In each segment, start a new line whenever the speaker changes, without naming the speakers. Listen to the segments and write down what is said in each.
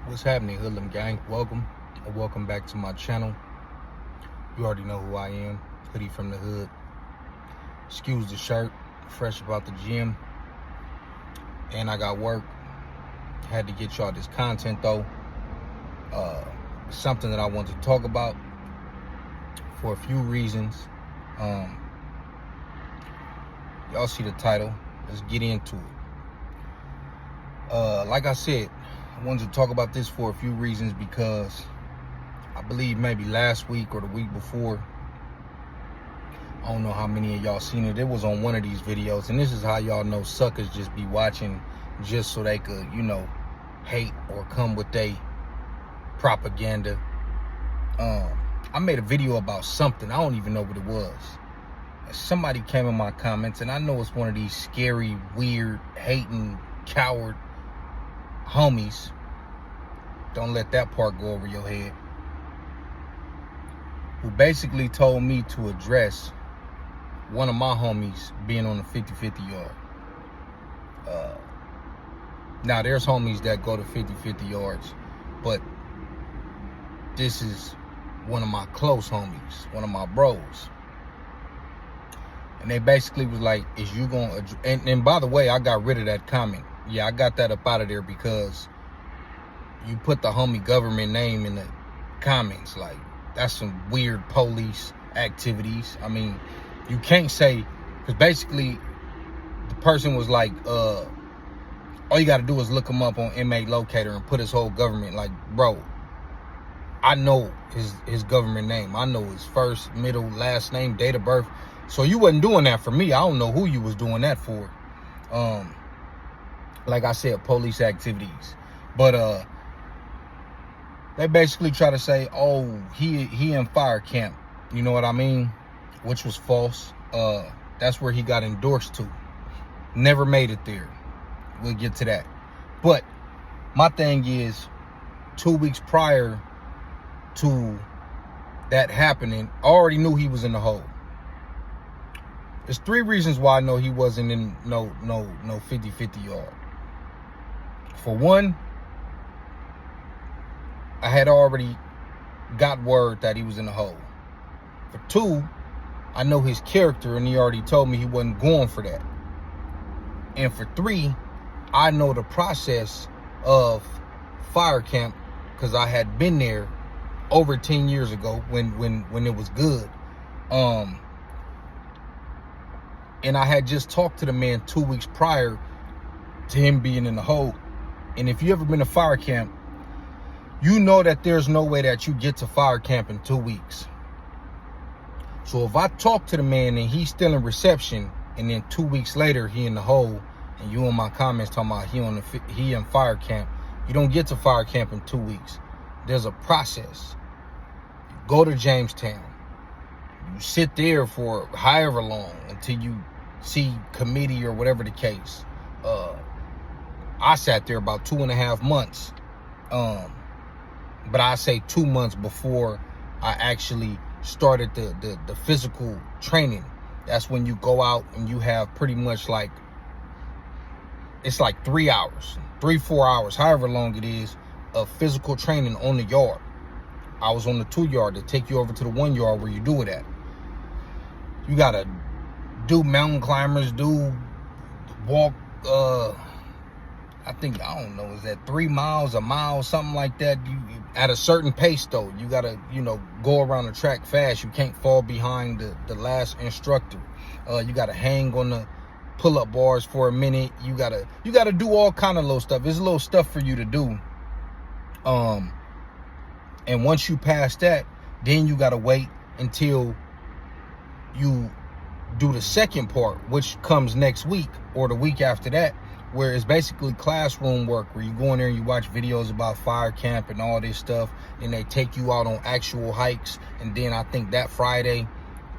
What's happening, Hoodlum Gang? Welcome or welcome back to my channel. You already know who I am, Hoodie from the Hood. Excuse the shirt, fresh about the gym, and I got work. Had to get y'all this content though. Something that I want to talk about for a few reasons. Y'all see the title. Let's get into it. Like I said, I wanted to talk about this for a few reasons because I believe maybe last week or the week before, I don't know how many of y'all seen it. It was on one of these videos, and this is how y'all know suckers just be watching just so they could, hate or come with they propaganda. I made a video about something. I don't even know what it was. Somebody came in my comments, and I know it's one of these scary, weird, hating, coward homies. Don't let that part go over your head. Who basically told me to address one of my homies being on the 50-50 yard. Now, there's homies that go to 50-50 yards, but this is one of my close homies, one of my bros. And they basically was like, is you going to... And by the way, I got rid of that comment. Yeah, I got that up out of there because you put the homie government name in the comments. Like, that's some weird police activities. I mean, you can't say... Because basically, the person was like, all you got to do is look him up on inmate locator and put his whole government. Like, bro, I know his government name. I know his first, middle, last name, date of birth. So you wasn't doing that for me. I don't know who you was doing that for. Like I said, police activities. But they basically try to say, oh, he in fire camp. You know what I mean? Which was false. That's where he got endorsed to. Never made it there. We'll get to that. But my thing is, 2 weeks prior to that happening, I already knew he was in the hole. There's 3 reasons why I know he wasn't in no 50-50 yard. For one, I had already got word that he was in the hole. For 2, I know his character, and he already told me he wasn't going for that. And for 3, I know the process of fire camp because I had been there over 10 years ago when it was good. And I had just talked to the man 2 weeks prior to him being in the hole. And if you ever been to fire camp, you know that there's no way that you get to fire camp in 2 weeks. So if I talk to the man and he's still in reception, and then 2 weeks later he in the hole, and you in my comments talking about he in fire camp, you don't get to fire camp in 2 weeks. There's a process. You go to Jamestown. You sit there for however long until you see committee or whatever the case. I sat there about 2.5 months. But I say 2 months before I actually started the physical training. That's when you go out and you have pretty much like, it's like 3 hours, 3-4 hours, however long it is, of physical training on the yard. I was on the 2 yard to take you over to the 1 yard where you do it at. You gotta do mountain climbers, do walk, I think, I don't know, is that 3 miles, a mile, something like that? You at a certain pace though. You gotta, go around the track fast. You can't fall behind the last instructor. You gotta hang on the pull-up bars for a minute. You gotta do all kind of little stuff. There's a little stuff for you to do. And once you pass that, then you gotta wait until you do the second part, which comes next week or the week after that, where it's basically classroom work, where you go in there and you watch videos about fire camp and all this stuff, and they take you out on actual hikes. And then I think that Friday,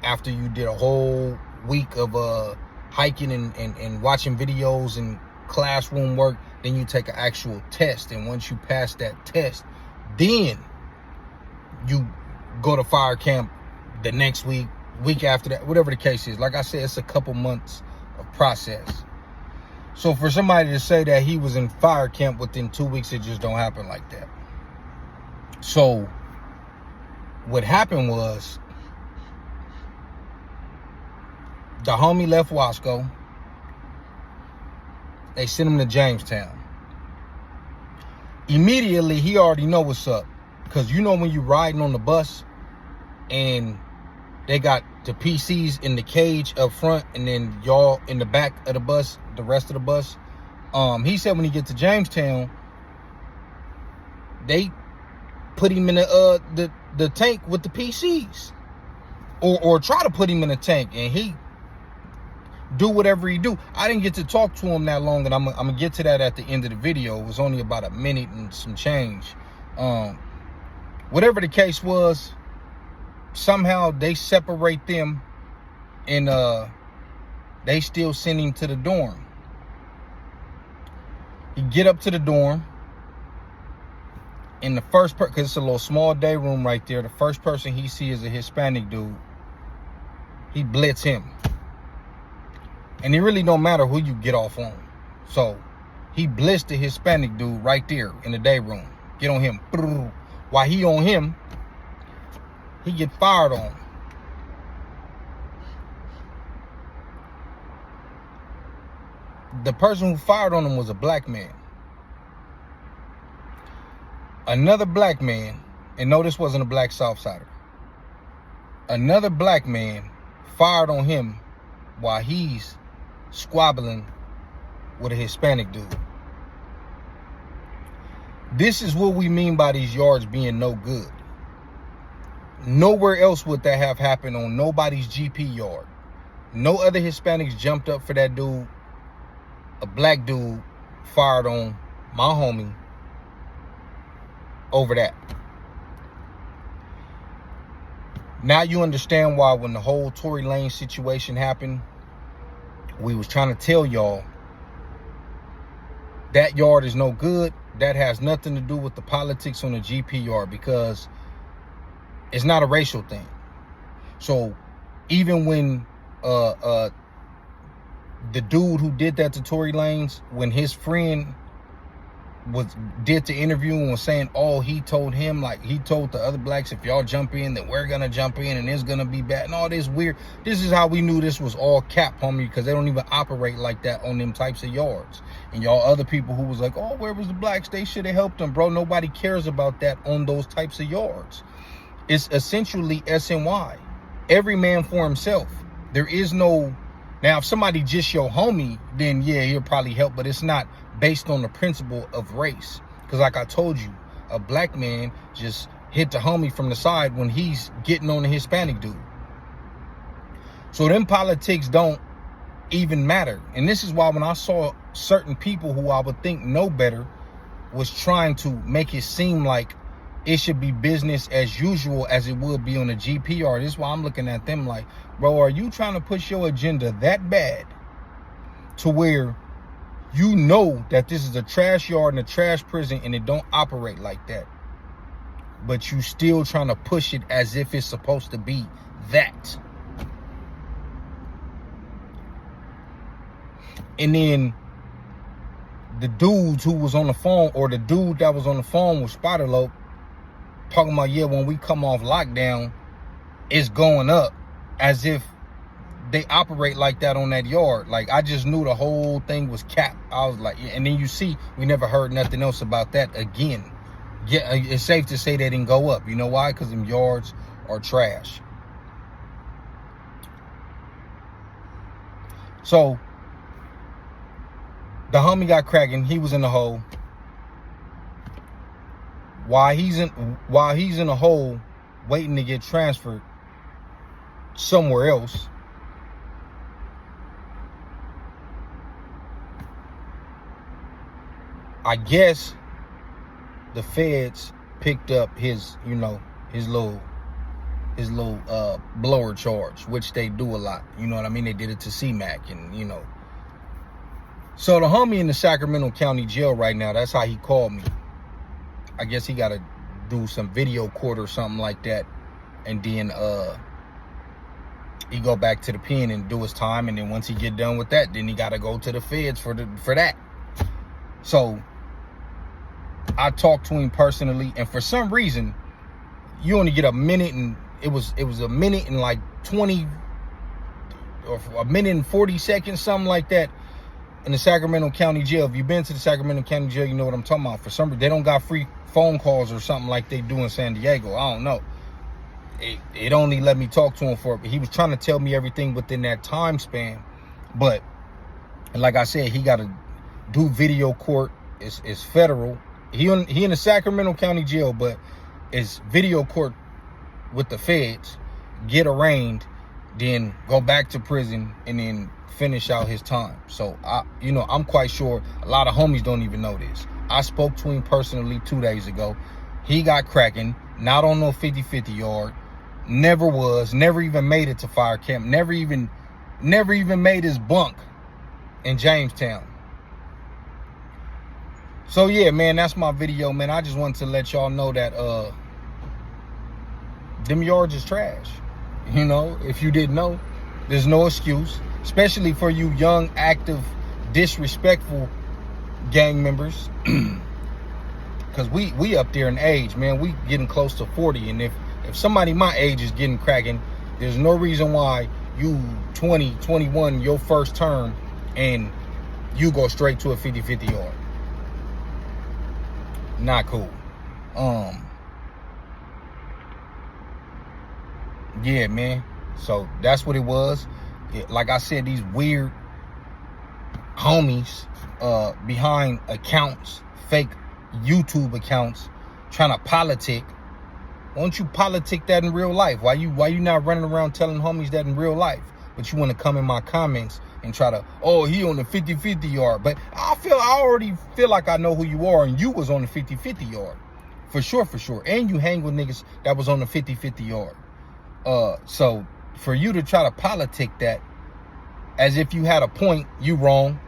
after you did a whole week of hiking and watching videos and classroom work, then you take an actual test. And once you pass that test, then you go to fire camp the next week after that, whatever the case is. Like I said, it's a couple months of process. So for somebody to say that he was in fire camp within 2 weeks, it just don't happen like that. So what happened was the homie left Wasco. They sent him to Jamestown. Immediately, he already know what's up. Because you know when you riding on the bus and they got the PCs in the cage up front and then y'all in the back of the bus, the rest of the bus. He said when he get to Jamestown, they put him in the tank with the PCs. Or try to put him in a tank, and he do whatever he do. I didn't get to talk to him that long, and I'm gonna get to that at the end of the video. It was only about a minute and some change. Whatever the case was, somehow they separate them, and they still send him to the dorm. He get up to the dorm, and the first person, because it's a little small day room right there, the first person he sees is a Hispanic dude. He blitz him. And it really don't matter who you get off on. So he blitzed the Hispanic dude right there in the day room. Get on him. While he on him, he get fired on. The person who fired on him was a black man. Another black man, and no, this wasn't a black Southsider. Another black man fired on him while he's squabbling with a Hispanic dude. This is what we mean by these yards being no good. Nowhere else would that have happened on nobody's GP yard. No other Hispanics jumped up for that dude. A black dude fired on my homie over that. Now you understand why when the whole Tory Lanez situation happened, we was trying to tell y'all that yard is no good. That has nothing to do with the politics on the GP yard, because it's not a racial thing. So even when the dude who did that to Tory Lanez, when his friend did the interview and was saying, oh, he told him, like he told the other blacks, if y'all jump in, then we're gonna jump in and it's gonna be bad and all this weird. This is how we knew this was all cap, homie, because they don't even operate like that on them types of yards. And y'all other people who was like, oh, where was the blacks? They should have helped them, bro. Nobody cares about that on those types of yards. It's essentially SNY. Every man for himself. There is no, now if somebody just your homie, then yeah, he'll probably help, but it's not based on the principle of race. Because like I told you, a black man just hit the homie from the side when he's getting on the Hispanic dude. So them politics don't even matter. And this is why when I saw certain people who I would think know better was trying to make it seem like it should be business as usual as it would be on a GPR. This is why I'm looking at them like, bro, are you trying to push your agenda that bad to where you know that this is a trash yard and a trash prison and it don't operate like that, but you still trying to push it as if it's supposed to be that? And then the dudes who was on the phone, or the dude that was on the phone with Spiderloaf, talking about, yeah, when we come off lockdown, it's going up, as if they operate like that on that yard. Like, I just knew the whole thing was capped. I was like, yeah. And then you see, we never heard nothing else about that again. Yeah, it's safe to say they didn't go up. You know why? Because them yards are trash. So the homie got cracking. He was in the hole. While he's in a hole waiting to get transferred somewhere else, I guess the feds picked up his little blower charge, which they do a lot. You know what I mean? They did it to C-Mac, and So the homie in the Sacramento County Jail right now, that's how he called me. I guess he got to do some video court or something like that. And then he go back to the pen and do his time, and then once he get done with that, then he got to go to the feds for that. So I talked to him personally, and for some reason, you only get a minute, and it was a minute and like 20 or a minute and 40 seconds, something like that, in the Sacramento County Jail. If you've been to the Sacramento County Jail, you know what I'm talking about. For some reason, they don't got free phone calls or something like they do in San Diego. I don't know. It only let me talk to him for it. He was trying to tell me everything within that time span. But like I said, he got to do video court. It's federal. He in the Sacramento County Jail, but it's video court with the feds. Get arraigned, then go back to prison, and then finish out his time. So I'm quite sure a lot of homies don't even know this. I spoke to him personally 2 days ago. He got cracking, not on no 50-50 yard. Never even made it to fire camp. Never even made his bunk in Jamestown. So yeah, man, that's my video, man. I just wanted to let y'all know that them yards is trash. You know, if you didn't know, there's no excuse, especially for you young, active, disrespectful gang members. Because we up there in age, man. We getting close to 40, and if somebody my age is getting cracking, there's no reason why you 20, 21, your first term, and you go straight to a 50-50 yard. Not cool. Yeah, man. So that's what it was. Like I said, these weird homies behind accounts, fake YouTube accounts, trying to politic. Why don't you politic that in real life? Why you not running around telling homies that in real life? But you want to come in my comments and try to, oh, he on the 50-50 yard. But I already feel like I know who you are, and you was on the 50-50 yard. For sure. And you hang with niggas that was on the 50-50 yard. So for you to try to politic that as if you had a point, you wrong.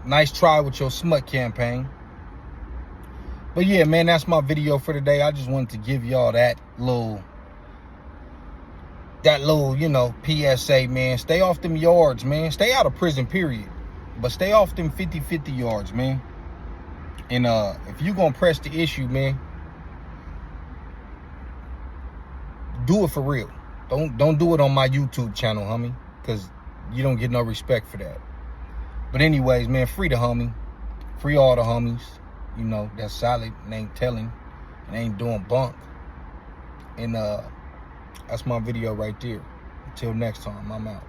Nice try with your smut campaign. But yeah, man, that's my video for today. I just wanted to give y'all that little, you know, PSA, man. Stay off them yards, man. Stay out of prison, period. But stay off them 50-50 yards, man. And if you gonna press the issue, man, do it for real. Don't do it on my YouTube channel, homie, because you don't get no respect for that. But anyways, man, free the homie. Free all the homies. You know, that's solid and ain't telling and ain't doing bunk. And that's my video right there. Until next time, I'm out.